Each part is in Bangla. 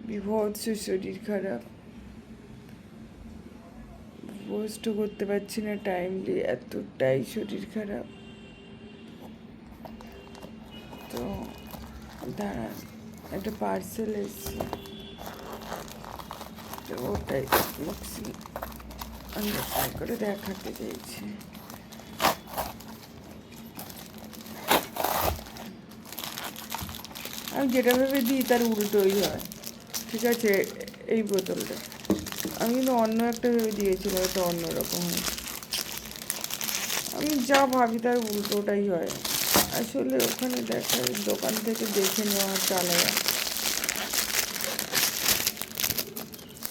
বিভৎস শরীর খারাপ, পোস্ট করতে পারছি না টাইমলি, এতটাই শরীর খারাপ। তো দাঁড়ান, একটা পার্সেল এসছে, তো ওটাই বক্সি আন্ডারস্ট্যান্ড করে দেখাতে চাইছি। আমি যেটা ভেবে দিই তার উল্টোই হয়। ঠিক আছে, এই বোতলটা আমি কিন্তু অন্য একটা ভেবে দিয়েছিলাম, এটা অন্যরকম হয়। আমি যা ভাবি তার উল্টোটাই হয়। আসলে ওখানে দেখা, দোকান থেকে দেখে নেওয়া চালায়।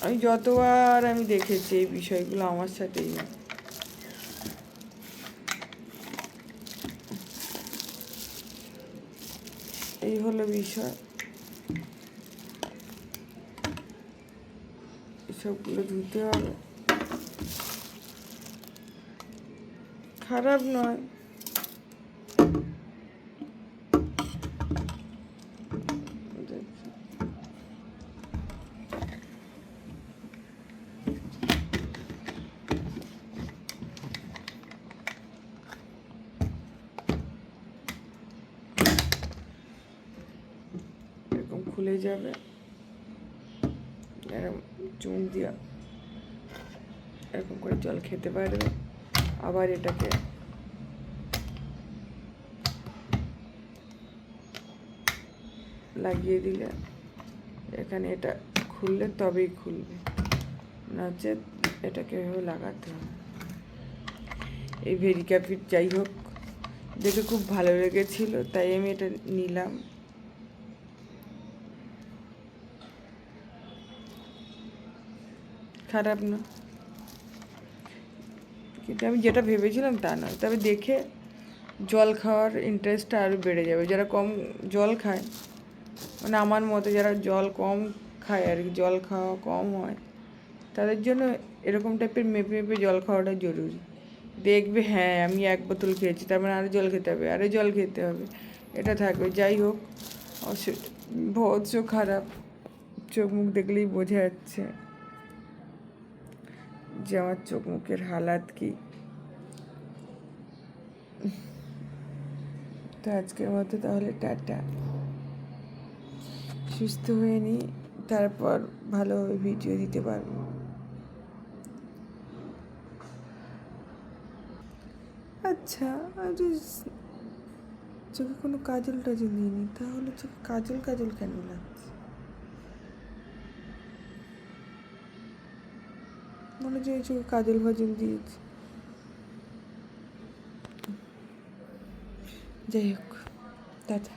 আমি যতবার আমি দেখেছি এই বিষয়গুলো আমার সাথেই হয়। এই হলো বিষয়। এসবগুলো ধুতে হবে। খারাপ নয়, এরকম খুলে যাবে, এরকম চুন দিয়া এরকম করে জল খেতে পারবে। আবার এটাকে লাগিয়ে দিলে এখানে এটা খুললে তবেই খুলবে, নচেত এটাকে এভাবে লাগাতে হবে। এই ভেরিকাপিট যাই হোক, দেখে খুব ভালো লেগেছিল, তাই আমি এটা নিলাম। খারাপ না, কিন্তু আমি যেটা ভেবেছিলাম তা নয়। তবে দেখে জল খাওয়ার ইন্টারেস্টটা আরও বেড়ে যাবে। যারা কম জল খায়, মানে আমার মতে যারা জল কম খায় আর কি, জল খাওয়া কম হয়, তাদের জন্য এরকম টাইপের মেপে মেপে জল খাওয়াটা জরুরি। দেখবে হ্যাঁ আমি 1 বোতল খেয়েছি, তার মানে আরও জল খেতে হবে, আরও জল খেতে হবে, এটা থাকবে। যাই হোক, ভৎস খারাপ, চোখ মুখ দেখলেই বোঝা যাচ্ছে যে আমার চোখ মুখের হালাত কি। তো আজকের মতো তাহলে টাটা। সুস্থ হয়ে নিই, তারপর ভালোভাবে ভিডিও দিতে পারবো। আচ্ছা, চোখে কোনো কাজল টাজল দিইনি, তাহলে চোখে কাজল কাজল কেন লাগছে? মনে হচ্ছে চোখে কাজল ফাজল দিয়েছি। যাই হোক, টাটা।